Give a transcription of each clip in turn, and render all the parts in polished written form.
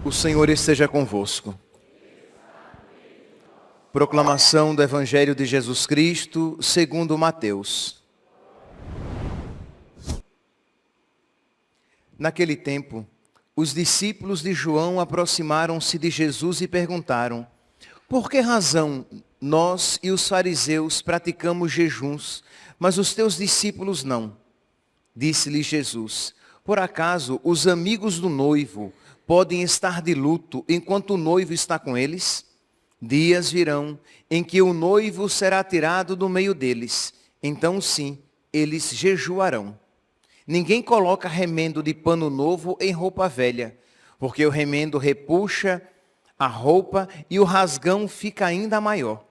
O Senhor esteja convosco. Proclamação do Evangelho de Jesus Cristo, segundo Mateus. Naquele tempo, os discípulos de João aproximaram-se de Jesus e perguntaram: por que razão nós e os fariseus praticamos jejuns, mas os teus discípulos não? Disse-lhe Jesus: por acaso os amigos do noivo podem estar de luto enquanto o noivo está com eles? Dias virão em que o noivo será tirado do meio deles. Então sim, eles jejuarão. Ninguém coloca remendo de pano novo em roupa velha, porque o remendo repuxa a roupa e o rasgão fica ainda maior.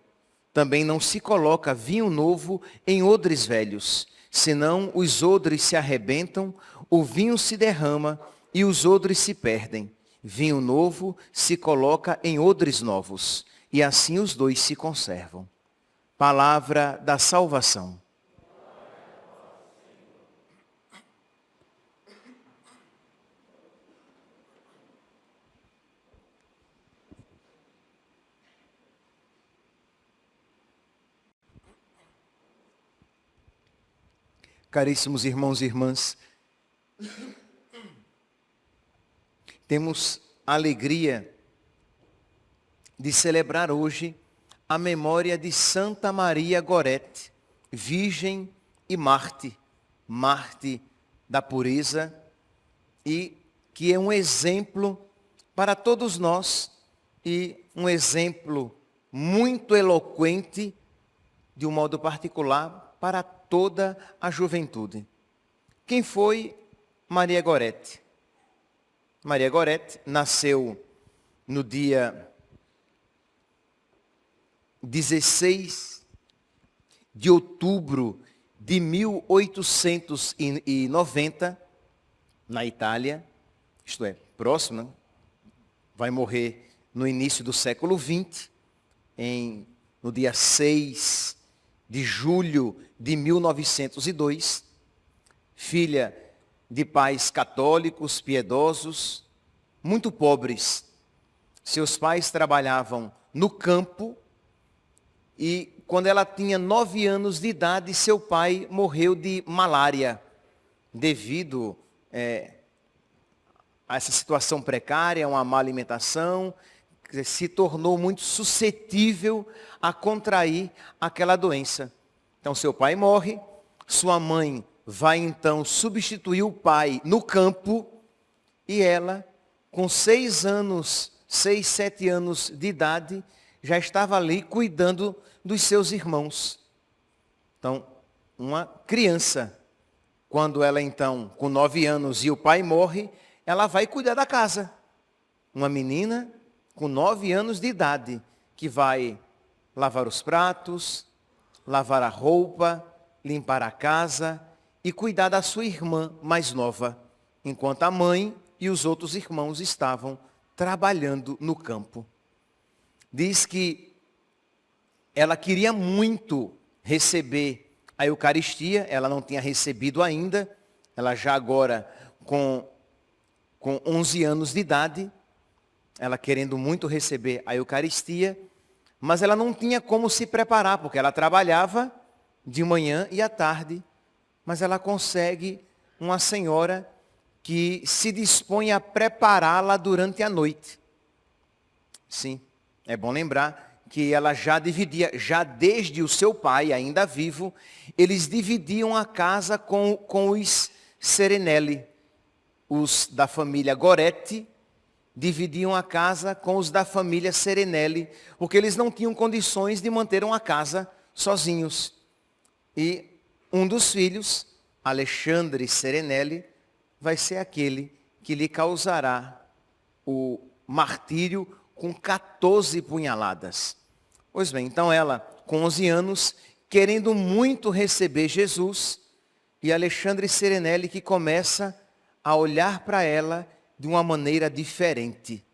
Também não se coloca vinho novo em odres velhos, senão os odres se arrebentam, o vinho se derrama e os odres se perdem. Vinho novo se coloca em odres novos, e assim os dois se conservam. Palavra da salvação. Caríssimos irmãos e irmãs, temos a alegria de celebrar hoje a memória de Santa Maria Gorete, virgem e mártir da pureza, e que é um exemplo para todos nós e um exemplo muito eloquente, de um modo particular, para toda a juventude. Quem foi Maria Gorete? Maria Gorete nasceu no dia 16 de outubro de 1890, na Itália, isto é, próximo, né? Vai morrer no início do século XX, no dia 6 de julho de 1902, filha de pais católicos, piedosos, muito pobres. Seus pais trabalhavam no campo e quando ela tinha 9 anos de idade, seu pai morreu de malária, devido a essa situação precária, uma má alimentação, se tornou muito suscetível a contrair aquela doença. Então seu pai morre, sua mãe vai então substituir o pai no campo, e ela, com 6, 7 anos de idade, já estava ali cuidando dos seus irmãos. Então, uma criança, quando ela então, com 9 anos e o pai morre, ela vai cuidar da casa. Uma menina com 9 anos de idade, que vai lavar os pratos, lavar a roupa, limpar a casa e cuidar da sua irmã mais nova, enquanto a mãe e os outros irmãos estavam trabalhando no campo. Diz que ela queria muito receber a Eucaristia, ela não tinha recebido ainda, ela já agora com 11 anos de idade, ela querendo muito receber a Eucaristia, mas ela não tinha como se preparar, porque ela trabalhava de manhã e à tarde, mas ela consegue uma senhora que se dispõe a prepará-la durante a noite. Sim, é bom lembrar que ela já dividia, já desde o seu pai, ainda vivo, eles dividiam a casa com os Serenelli. Os da família Gorete dividiam a casa com os da família Serenelli, porque eles não tinham condições de manter uma casa sozinhos. E um dos filhos, Alexandre Serenelli, vai ser aquele que lhe causará o martírio com 14 punhaladas. Pois bem, então ela, com 11 anos, querendo muito receber Jesus, e Alexandre Serenelli que começa a olhar para ela de uma maneira diferente.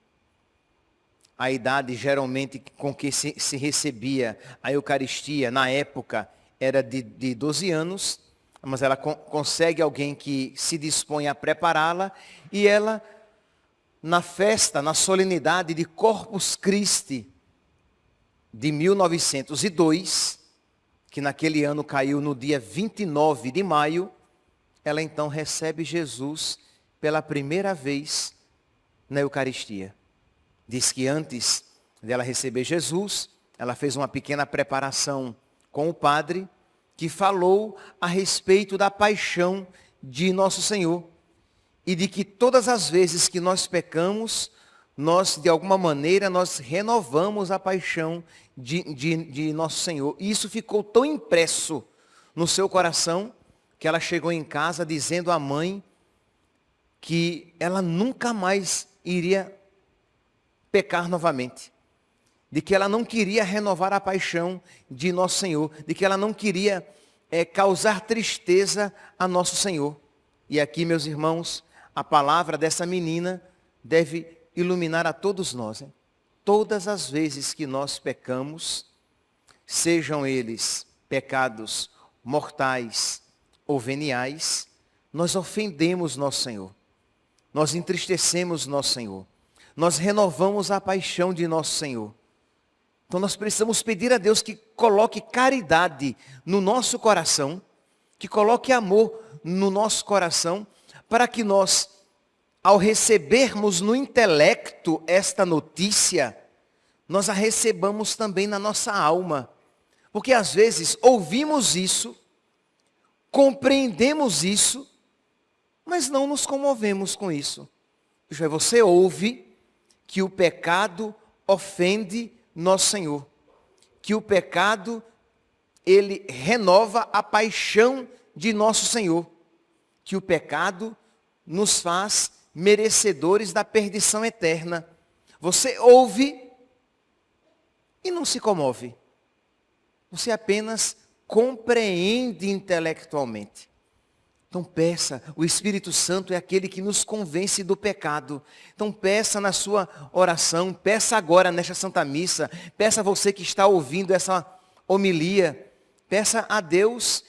A idade geralmente com que se recebia a Eucaristia na época era de 12 anos, mas ela consegue alguém que se dispõe a prepará-la e ela, na festa, na solenidade de Corpus Christi de 1902, que naquele ano caiu no dia 29 de maio, ela então recebe Jesus pela primeira vez na Eucaristia. Diz que antes dela receber Jesus, ela fez uma pequena preparação com o padre, que falou a respeito da paixão de nosso Senhor. E de que todas as vezes que nós pecamos, nós, de alguma maneira, nós renovamos a paixão de nosso Senhor. E isso ficou tão impresso no seu coração, que ela chegou em casa dizendo à mãe que ela nunca mais iria pecar novamente. De que ela não queria renovar a paixão de nosso Senhor. De que ela não queria causar tristeza a nosso Senhor. E aqui, meus irmãos, a palavra dessa menina deve iluminar a todos nós. Hein? Todas as vezes que nós pecamos, sejam eles pecados mortais ou veniais, nós ofendemos nosso Senhor. Nós entristecemos nosso Senhor. Nós renovamos a paixão de nosso Senhor. Então nós precisamos pedir a Deus que coloque caridade no nosso coração, que coloque amor no nosso coração, para que nós, ao recebermos no intelecto esta notícia, nós a recebamos também na nossa alma. Porque às vezes ouvimos isso, compreendemos isso, mas não nos comovemos com isso. Você ouve que o pecado ofende nosso Senhor. Que o pecado, ele renova a paixão de nosso Senhor. Que o pecado nos faz merecedores da perdição eterna. Você ouve e não se comove. Você apenas compreende intelectualmente. Então peça, o Espírito Santo é aquele que nos convence do pecado. Então peça na sua oração, peça agora nesta Santa Missa, peça a você que está ouvindo essa homilia, peça a Deus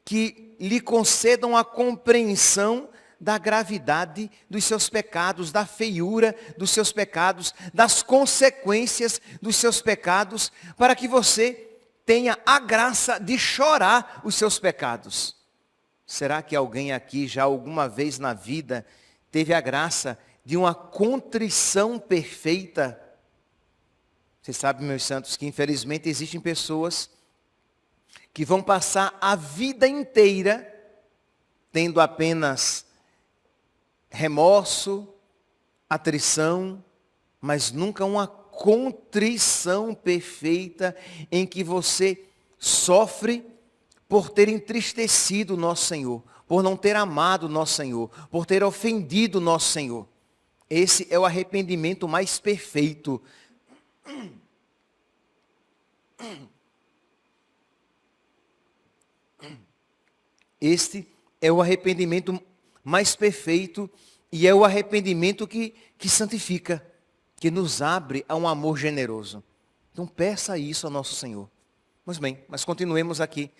que lhe concedam a compreensão da gravidade dos seus pecados, da feiura dos seus pecados, das consequências dos seus pecados, para que você tenha a graça de chorar os seus pecados. Será que alguém aqui já alguma vez na vida teve a graça de uma contrição perfeita? Você sabe, meus santos, que infelizmente existem pessoas que vão passar a vida inteira tendo apenas remorso, atrição, mas nunca uma contrição perfeita em que você sofre por ter entristecido nosso Senhor, por não ter amado nosso Senhor, por ter ofendido nosso Senhor. Esse é o arrependimento mais perfeito. Este é o arrependimento mais perfeito e é o arrependimento que santifica, que nos abre a um amor generoso. Então peça isso ao nosso Senhor. Mas bem, mas continuemos aqui.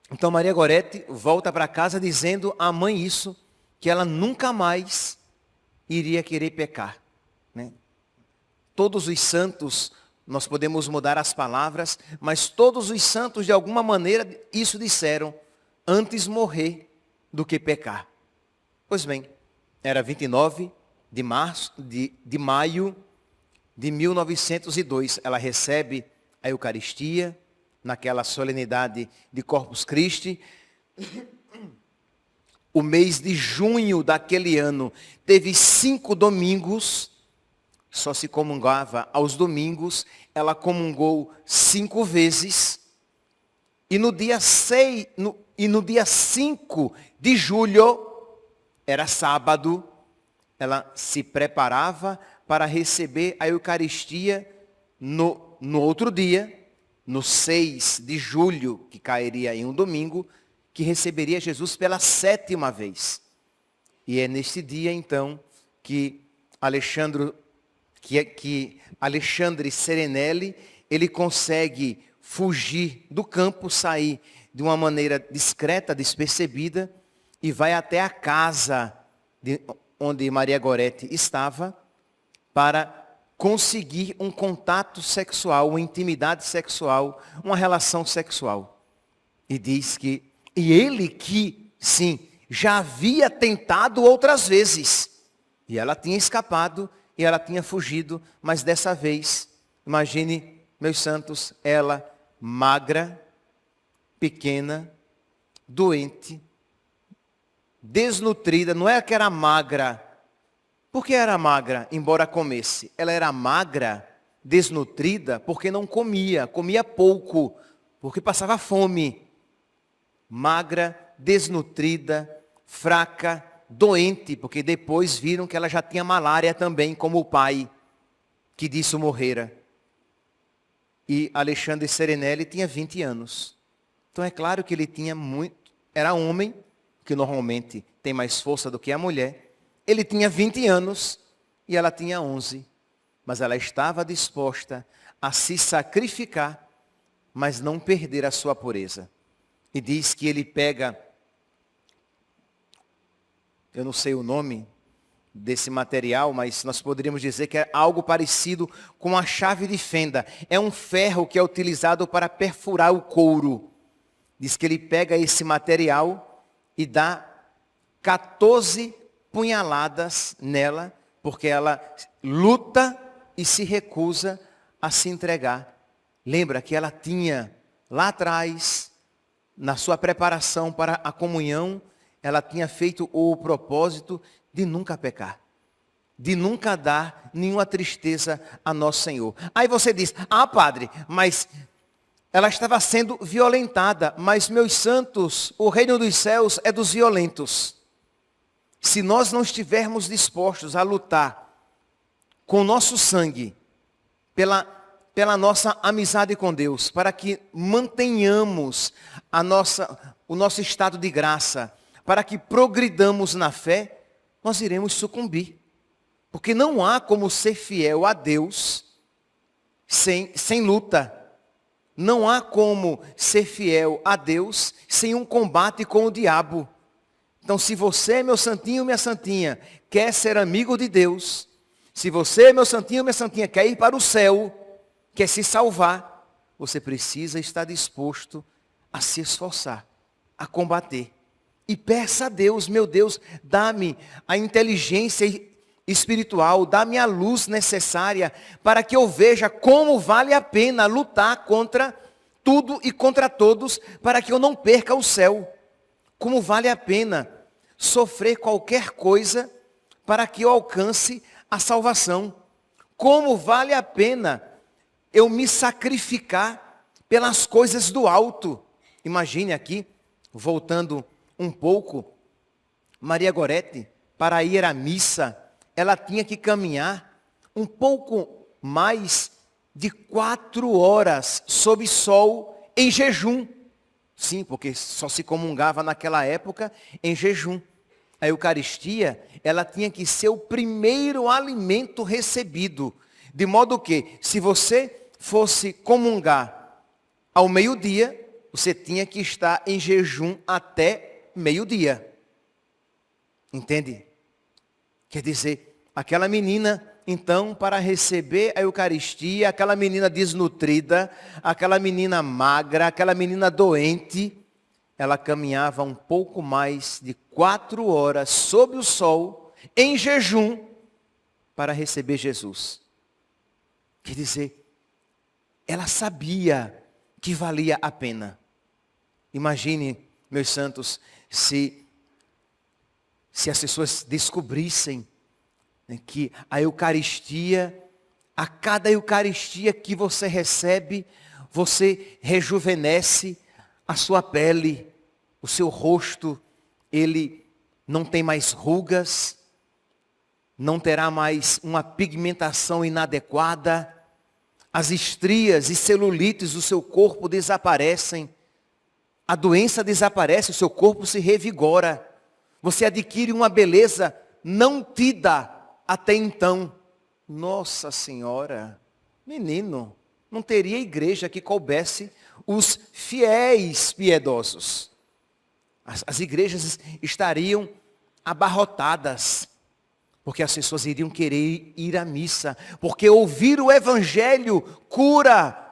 Então Maria Gorete volta para casa dizendo à mãe isso, que ela nunca mais iria querer pecar. Né? Todos os santos, nós podemos mudar as palavras, mas todos os santos de alguma maneira isso disseram, antes morrer do que pecar. Pois bem, era 29 de maio de 1902, ela recebe a Eucaristia, naquela solenidade de Corpus Christi. O mês de junho daquele ano teve 5 domingos, só se comungava aos domingos, ela comungou 5 vezes, e no dia 5 de julho, era sábado, ela se preparava para receber a Eucaristia no outro dia, no 6 de julho, que cairia em um domingo, que receberia Jesus pela 7ª vez. E é neste dia, então, que Alexandre que Alexandre Serenelli, ele consegue fugir do campo, sair de uma maneira discreta, despercebida, e vai até a casa onde Maria Goretti estava, para conseguir um contato sexual, uma intimidade sexual, uma relação sexual. E diz que, e ele que, sim, já havia tentado outras vezes, e ela tinha escapado, e ela tinha fugido, mas dessa vez, imagine, meus santos, ela magra, pequena, doente, desnutrida, não é que era magra. Por que era magra, embora comesse? Ela era magra, desnutrida, porque não comia, comia pouco, porque passava fome. Magra, desnutrida, fraca, doente, porque depois viram que ela já tinha malária também, como o pai, que disso morrera. E Alexandre Serenelli tinha 20 anos. Então é claro que ele tinha muito, era homem, que normalmente tem mais força do que a mulher. Ele tinha 20 anos e ela tinha 11. Mas ela estava disposta a se sacrificar, mas não perder a sua pureza. E diz que ele pega, eu não sei o nome desse material, mas nós poderíamos dizer que é algo parecido com a chave de fenda. É um ferro que é utilizado para perfurar o couro. Diz que ele pega esse material e dá 14 punhaladas nela, porque ela luta e se recusa a se entregar. Lembra que ela tinha lá atrás, na sua preparação para a comunhão, ela tinha feito o propósito de nunca pecar, de nunca dar nenhuma tristeza a nosso Senhor. Aí você diz, padre, mas ela estava sendo violentada. Mas, meus santos, o reino dos céus é dos violentos. Se nós não estivermos dispostos a lutar com o nosso sangue, pela nossa amizade com Deus, para que mantenhamos o nosso estado de graça, para que progridamos na fé, nós iremos sucumbir. Porque não há como ser fiel a Deus sem luta. Não há como ser fiel a Deus sem um combate com o diabo. Então, se você, meu santinho, minha santinha, quer ser amigo de Deus, se você, meu santinho, minha santinha, quer ir para o céu, quer se salvar, você precisa estar disposto a se esforçar, a combater. E peça a Deus, meu Deus, dá-me a inteligência espiritual, dá-me a luz necessária para que eu veja como vale a pena lutar contra tudo e contra todos, para que eu não perca o céu. Como vale a pena sofrer qualquer coisa para que eu alcance a salvação. Como vale a pena eu me sacrificar pelas coisas do alto. Imagine aqui, voltando um pouco, Maria Goretti, para ir à missa, ela tinha que caminhar um pouco mais de 4 horas sob sol em jejum. Sim, porque só se comungava naquela época em jejum. A Eucaristia, ela tinha que ser o primeiro alimento recebido. De modo que, se você fosse comungar ao meio-dia, você tinha que estar em jejum até meio-dia. Entende? Quer dizer, aquela menina, então, para receber a Eucaristia, aquela menina desnutrida, aquela menina magra, aquela menina doente, ela caminhava um pouco mais de 4 horas sob o sol, em jejum, para receber Jesus. Quer dizer, ela sabia que valia a pena. Imagine, meus santos, se as pessoas descobrissem que a Eucaristia, a cada Eucaristia que você recebe, você rejuvenesce a sua pele, o seu rosto, ele não tem mais rugas, não terá mais uma pigmentação inadequada, as estrias e celulites do seu corpo desaparecem, a doença desaparece, o seu corpo se revigora, você adquire uma beleza não tida até então. Nossa Senhora, menino, não teria igreja que coubesse os fiéis piedosos. As igrejas estariam abarrotadas, porque as pessoas iriam querer ir à missa, porque ouvir o evangelho cura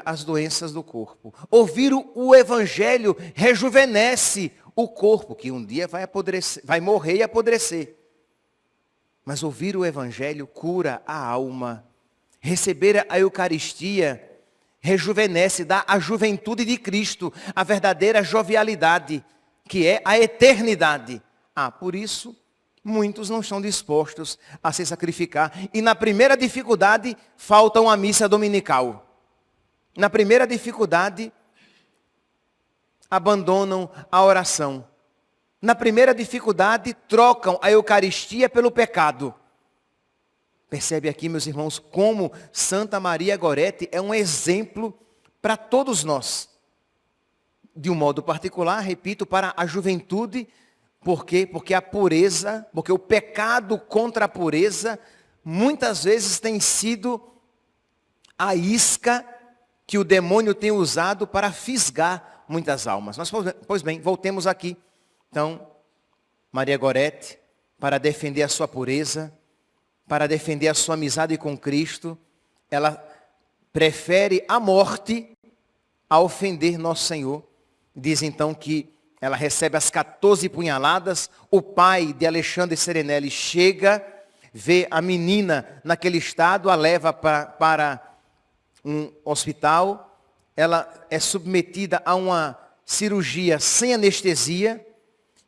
as doenças do corpo. Ouvir o evangelho rejuvenesce o corpo, que um dia vai apodrecer, vai morrer e apodrecer. Mas ouvir o evangelho cura a alma. Receber a Eucaristia rejuvenesce, dá a juventude de Cristo, a verdadeira jovialidade, que é a eternidade. Por isso, muitos não estão dispostos a se sacrificar. E na primeira dificuldade, faltam a missa dominical. Na primeira dificuldade, abandonam a oração. Na primeira dificuldade, trocam a Eucaristia pelo pecado. Percebe aqui, meus irmãos, como Santa Maria Gorete é um exemplo para todos nós. De um modo particular, repito, para a juventude. Por quê? Porque a pureza, porque o pecado contra a pureza, muitas vezes tem sido a isca que o demônio tem usado para fisgar muitas almas. Pois bem, voltemos aqui. Então, Maria Gorete, para defender a sua pureza, para defender a sua amizade com Cristo, ela prefere a morte a ofender nosso Senhor. Diz então que ela recebe as 14 punhaladas, o pai de Alexandre Serenelli chega, vê a menina naquele estado, a leva para um hospital, ela é submetida a uma cirurgia sem anestesia,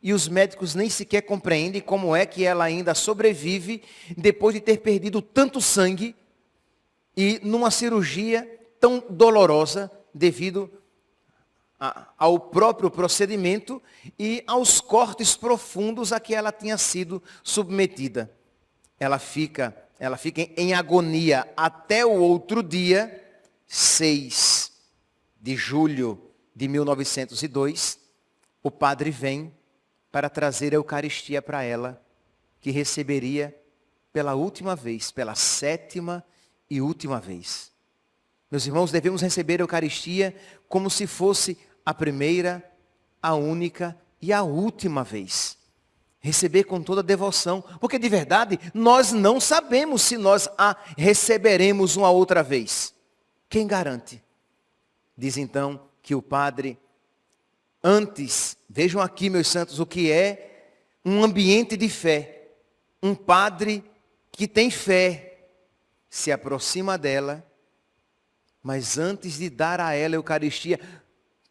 e os médicos nem sequer compreendem como é que ela ainda sobrevive depois de ter perdido tanto sangue e numa cirurgia tão dolorosa devido ao próprio procedimento e aos cortes profundos a que ela tinha sido submetida. Ela fica em agonia até o outro dia, 6 de julho de 1902, o padre vem para trazer a Eucaristia para ela, que receberia pela última vez, pela 7ª e última vez. Meus irmãos, devemos receber a Eucaristia como se fosse a primeira, a única e a última vez. Receber com toda devoção, porque de verdade nós não sabemos se nós a receberemos uma outra vez. Quem garante? Diz então que o padre, antes, vejam aqui, meus santos, o que é um ambiente de fé. Um padre que tem fé se aproxima dela, mas antes de dar a ela a Eucaristia,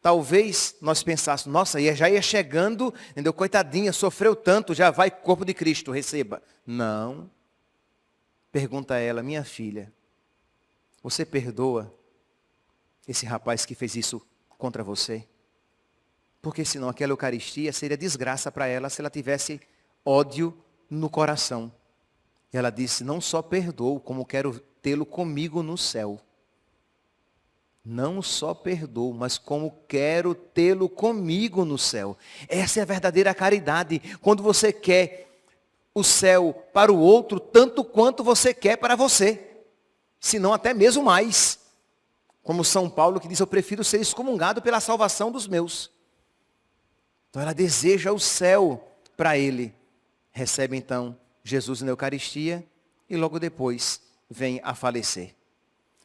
talvez nós pensássemos, nossa, já ia chegando, entendeu? Coitadinha, sofreu tanto, já vai corpo de Cristo, receba. Não. Pergunta a ela, minha filha, você perdoa esse rapaz que fez isso contra você? Porque senão aquela Eucaristia seria desgraça para ela se ela tivesse ódio no coração. E ela disse, não só perdoo, como quero tê-lo comigo no céu. Não só perdoo, mas como quero tê-lo comigo no céu. Essa é a verdadeira caridade. Quando você quer o céu para o outro, tanto quanto você quer para você. Se não até mesmo mais. Como São Paulo que diz, eu prefiro ser excomungado pela salvação dos meus. Então ela deseja o céu para ele. Recebe então Jesus na Eucaristia e logo depois vem a falecer.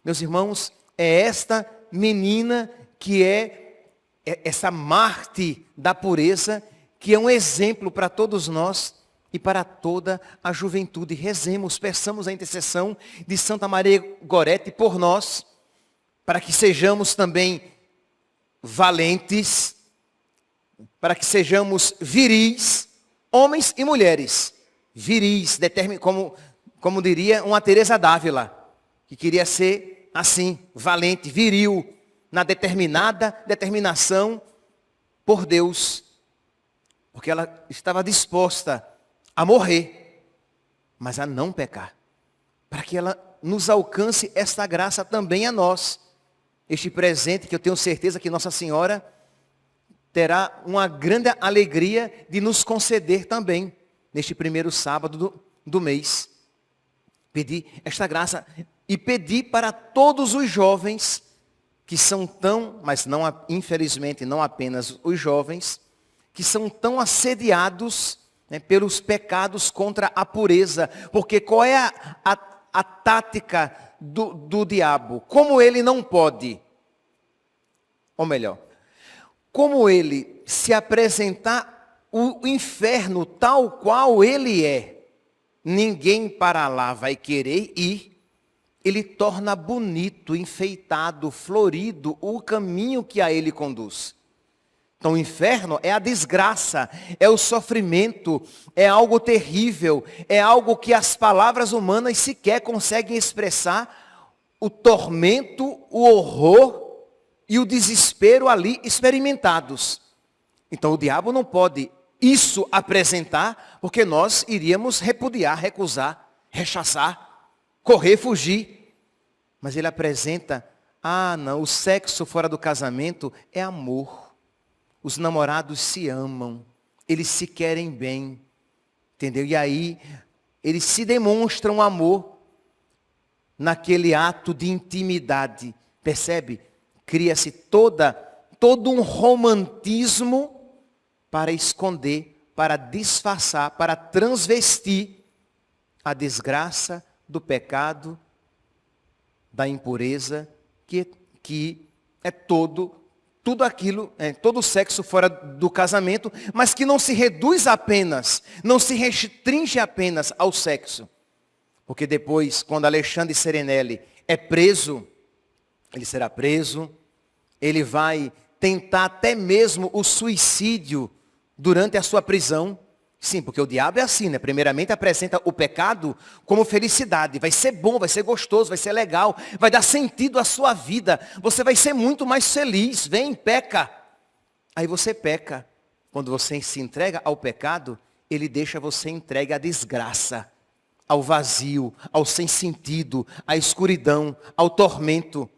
Meus irmãos, é esta menina que é essa Marte da pureza, que é um exemplo para todos nós e para toda a juventude. Rezemos, peçamos a intercessão de Santa Maria Gorete por nós, para que sejamos também valentes, para que sejamos viris, homens e mulheres. Viris, como diria uma Teresa d'Ávila, que queria ser assim, valente, viril, na determinação por Deus. Porque ela estava disposta a morrer, mas a não pecar. Para que ela nos alcance esta graça também a nós. Este presente que eu tenho certeza que Nossa Senhora terá uma grande alegria de nos conceder também, neste primeiro sábado do mês. Pedir esta graça e pedir para todos os jovens que são tão, mas não, infelizmente não apenas os jovens, que são tão assediados, né, pelos pecados contra a pureza. Porque qual é a tática do diabo? Como ele não pode, ou melhor, como ele se apresentar o inferno tal qual ele é, ninguém para lá vai querer ir, ele torna bonito, enfeitado, florido o caminho que a ele conduz. Então o inferno é a desgraça, é o sofrimento, é algo terrível, é algo que as palavras humanas sequer conseguem expressar, o tormento, o horror e o desespero ali experimentados. Então o diabo não pode isso apresentar, porque nós iríamos repudiar, recusar, rechaçar, correr, fugir. Mas ele apresenta, não, o sexo fora do casamento é amor. Os namorados se amam, eles se querem bem, entendeu? E aí, eles se demonstram amor naquele ato de intimidade, percebe? Cria-se todo um romantismo para esconder, para disfarçar, para transvestir a desgraça do pecado, da impureza, que é tudo aquilo, todo o sexo fora do casamento, mas que não se reduz apenas, não se restringe apenas ao sexo. Porque depois, quando Alexandre Serenelli é preso, ele será preso, ele vai tentar até mesmo o suicídio durante a sua prisão. Sim, porque o diabo é assim, né? Primeiramente apresenta o pecado como felicidade. Vai ser bom, vai ser gostoso, vai ser legal, vai dar sentido à sua vida. Você vai ser muito mais feliz. Vem, peca. Aí você peca. Quando você se entrega ao pecado, ele deixa você entregue à desgraça, ao vazio, ao sem sentido, à escuridão, ao tormento.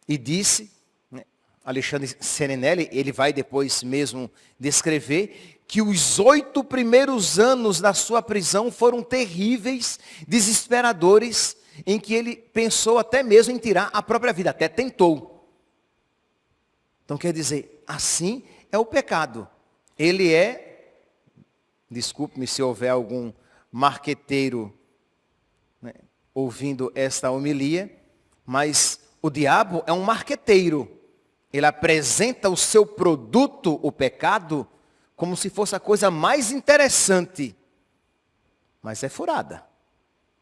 E disse, né, Alexandre Serenelli, ele vai depois mesmo descrever que os 8 primeiros anos da sua prisão foram terríveis, desesperadores, em que ele pensou até mesmo em tirar a própria vida, até tentou. Então quer dizer, assim é o pecado. Ele é, desculpe-me se houver algum marqueteiro, né, ouvindo esta homilia, mas o diabo é um marqueteiro. Ele apresenta o seu produto, o pecado, como se fosse a coisa mais interessante. Mas é furada.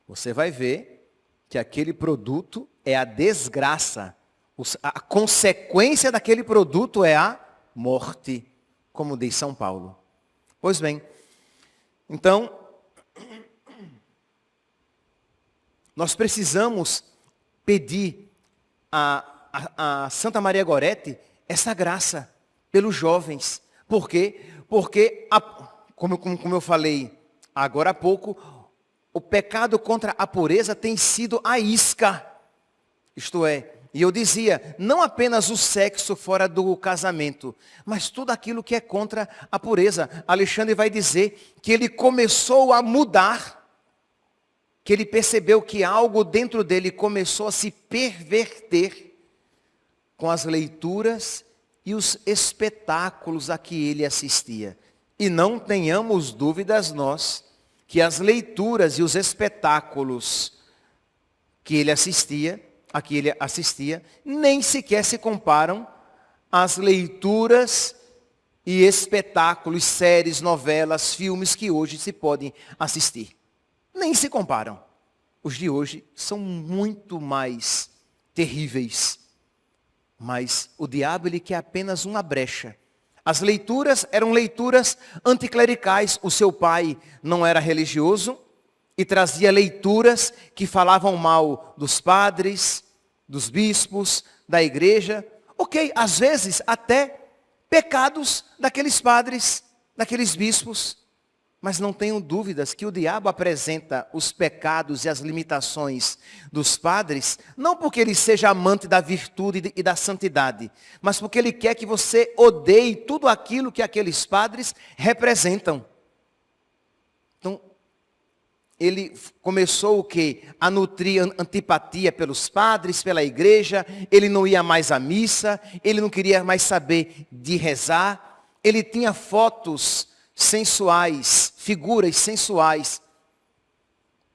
Você vai ver que aquele produto é a desgraça. A consequência daquele produto é a morte, como diz São Paulo. Pois bem, então, nós precisamos pedir a Santa Maria Gorete essa graça pelos jovens. Por quê? Porque, como eu falei agora há pouco, o pecado contra a pureza tem sido a isca. Isto é, e eu dizia, não apenas o sexo fora do casamento, mas tudo aquilo que é contra a pureza. Alexandre vai dizer que ele começou a mudar, que ele percebeu que algo dentro dele começou a se perverter com as leituras e os espetáculos a que ele assistia. E não tenhamos dúvidas nós, que as leituras e os espetáculos que ele assistia, a que ele assistia, nem sequer se comparam às leituras e espetáculos, séries, novelas, filmes que hoje se podem assistir. Nem se comparam. Os de hoje são muito mais terríveis. Mas o diabo, ele quer apenas uma brecha. As leituras eram leituras anticlericais. O seu pai não era religioso e trazia leituras que falavam mal dos padres, dos bispos, da igreja. Ok, às vezes até pecados daqueles padres, daqueles bispos. Mas não tenham dúvidas que o diabo apresenta os pecados e as limitações dos padres, não porque ele seja amante da virtude e da santidade, mas porque ele quer que você odeie tudo aquilo que aqueles padres representam. Então, ele começou o quê? A nutrir antipatia pelos padres, pela igreja, ele não ia mais à missa, ele não queria mais saber de rezar, ele tinha fotos sensuais, figuras sensuais.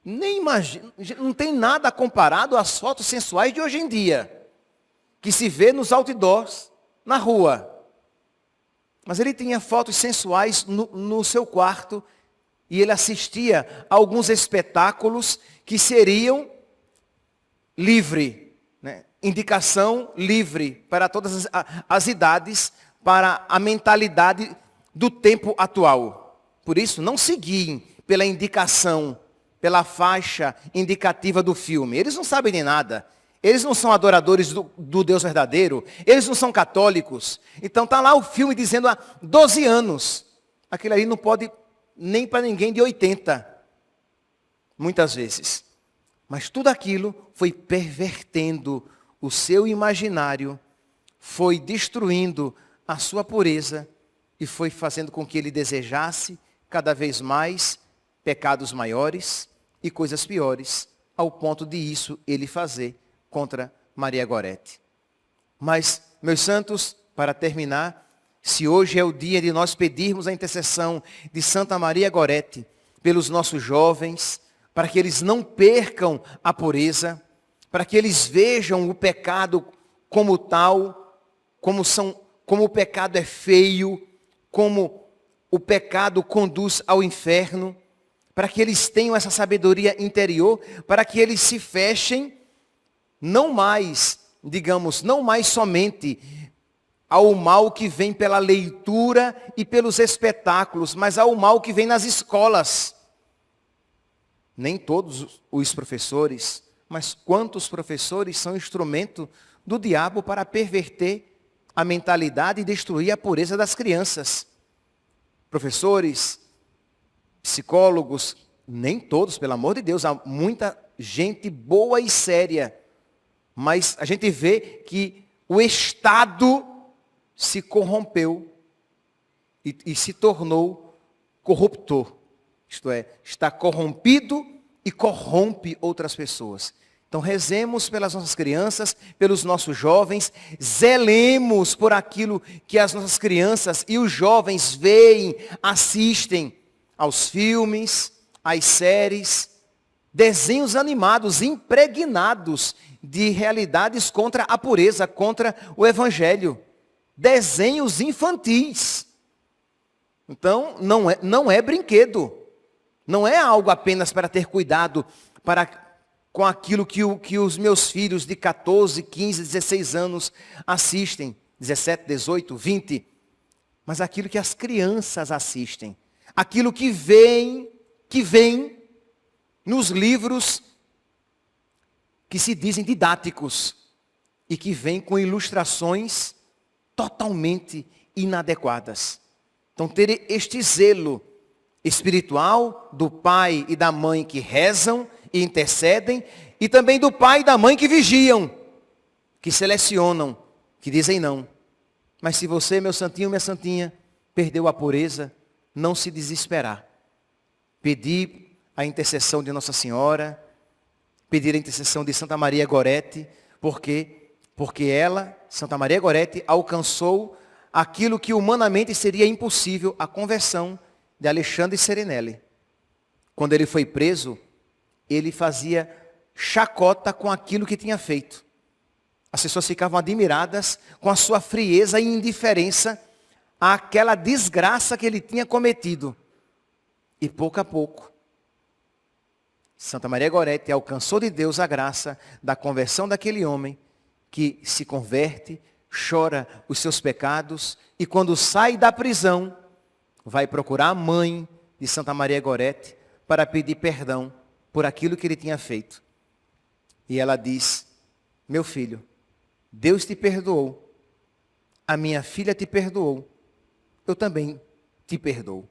Nem imagina, não tem nada comparado às fotos sensuais de hoje em dia, que se vê nos outdoors, na rua. Mas ele tinha fotos sensuais no seu quarto, e ele assistia a alguns espetáculos que seriam livre, né? Indicação livre para todas as idades, para a mentalidade do tempo atual. Por isso, não seguiem pela indicação, pela faixa indicativa do filme. Eles não sabem de nada. Eles não são adoradores do Deus verdadeiro. Eles não são católicos. Então está lá o filme dizendo há 12 anos. Aquele ali não pode nem para ninguém de 80. Muitas vezes. Mas tudo aquilo foi pervertendo o seu imaginário, foi destruindo a sua pureza e foi fazendo com que ele desejasse cada vez mais pecados maiores e coisas piores, ao ponto de isso ele fazer contra Maria Gorete. Mas, meus santos, para terminar, se hoje é o dia de nós pedirmos a intercessão de Santa Maria Gorete pelos nossos jovens, para que eles não percam a pureza, para que eles vejam o pecado como tal, como o pecado é feio, como o pecado conduz ao inferno, para que eles tenham essa sabedoria interior, para que eles se fechem, não mais somente ao mal que vem pela leitura e pelos espetáculos, mas ao mal que vem nas escolas. Nem todos os professores, mas quantos professores são instrumento do diabo para perverter a mentalidade e destruir a pureza das crianças. Professores, psicólogos, nem todos, pelo amor de Deus, há muita gente boa e séria, mas a gente vê que o Estado se corrompeu e se tornou corruptor. Isto é, está corrompido e corrompe outras pessoas. Então rezemos pelas nossas crianças, pelos nossos jovens, zelemos por aquilo que as nossas crianças e os jovens veem, assistem aos filmes, às séries, desenhos animados, impregnados de realidades contra a pureza, contra o Evangelho. Desenhos infantis. Então, não é brinquedo. Não é algo apenas para ter cuidado com aquilo que os meus filhos de 14, 15, 16 anos assistem. 17, 18, 20. Mas aquilo que as crianças assistem. Aquilo que vem nos livros que se dizem didáticos. E que vem com ilustrações totalmente inadequadas. Então, ter este zelo espiritual do pai e da mãe que rezam e intercedem, e também do pai e da mãe que vigiam, que selecionam, que dizem não. Mas se você, meu santinho, minha santinha, perdeu a pureza, não se desesperar. Pedir a intercessão de Nossa Senhora, pedir a intercessão de Santa Maria Gorete, porque ela, Santa Maria Gorete, alcançou aquilo que humanamente seria impossível, a conversão de Alexandre Serenelli. Quando ele foi preso, ele fazia chacota com aquilo que tinha feito. As pessoas ficavam admiradas com a sua frieza e indiferença àquela desgraça que ele tinha cometido. E pouco a pouco, Santa Maria Gorete alcançou de Deus a graça da conversão daquele homem que se converte, chora os seus pecados e quando sai da prisão, vai procurar a mãe de Santa Maria Gorete para pedir perdão por aquilo que ele tinha feito. E ela diz: meu filho, Deus te perdoou, a minha filha te perdoou, eu também te perdoo.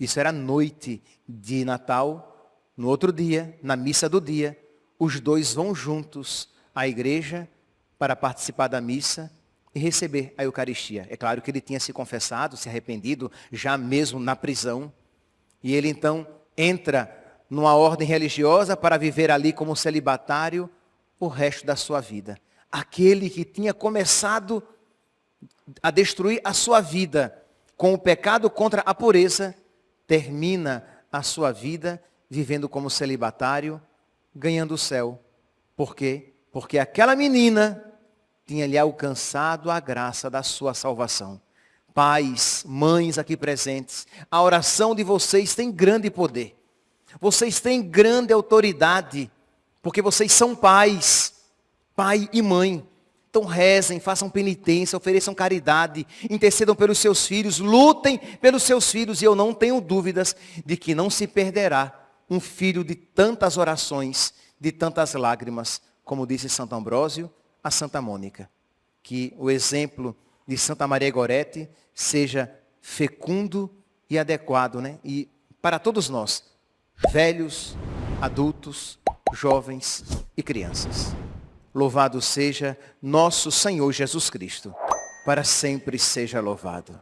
Isso era noite de Natal. No outro dia, na missa do dia, os dois vão juntos à igreja para participar da missa e receber a Eucaristia. É claro que ele tinha se confessado, se arrependido, já mesmo na prisão. E ele então entra numa ordem religiosa para viver ali como celibatário o resto da sua vida. Aquele que tinha começado a destruir a sua vida com o pecado contra a pureza, termina a sua vida vivendo como celibatário, ganhando o céu. Por quê? Porque aquela menina tinha lhe alcançado a graça da sua salvação. Pais, mães aqui presentes, a oração de vocês tem grande poder. Vocês têm grande autoridade, porque vocês são pais, pai e mãe. Então rezem, façam penitência, ofereçam caridade, intercedam pelos seus filhos, lutem pelos seus filhos. E eu não tenho dúvidas de que não se perderá um filho de tantas orações, de tantas lágrimas, como disse Santo Ambrósio a Santa Mônica. Que o exemplo de Santa Maria Gorete seja fecundo e adequado, né? E para todos nós, velhos, adultos, jovens e crianças. Louvado seja nosso Senhor Jesus Cristo. Para sempre seja louvado.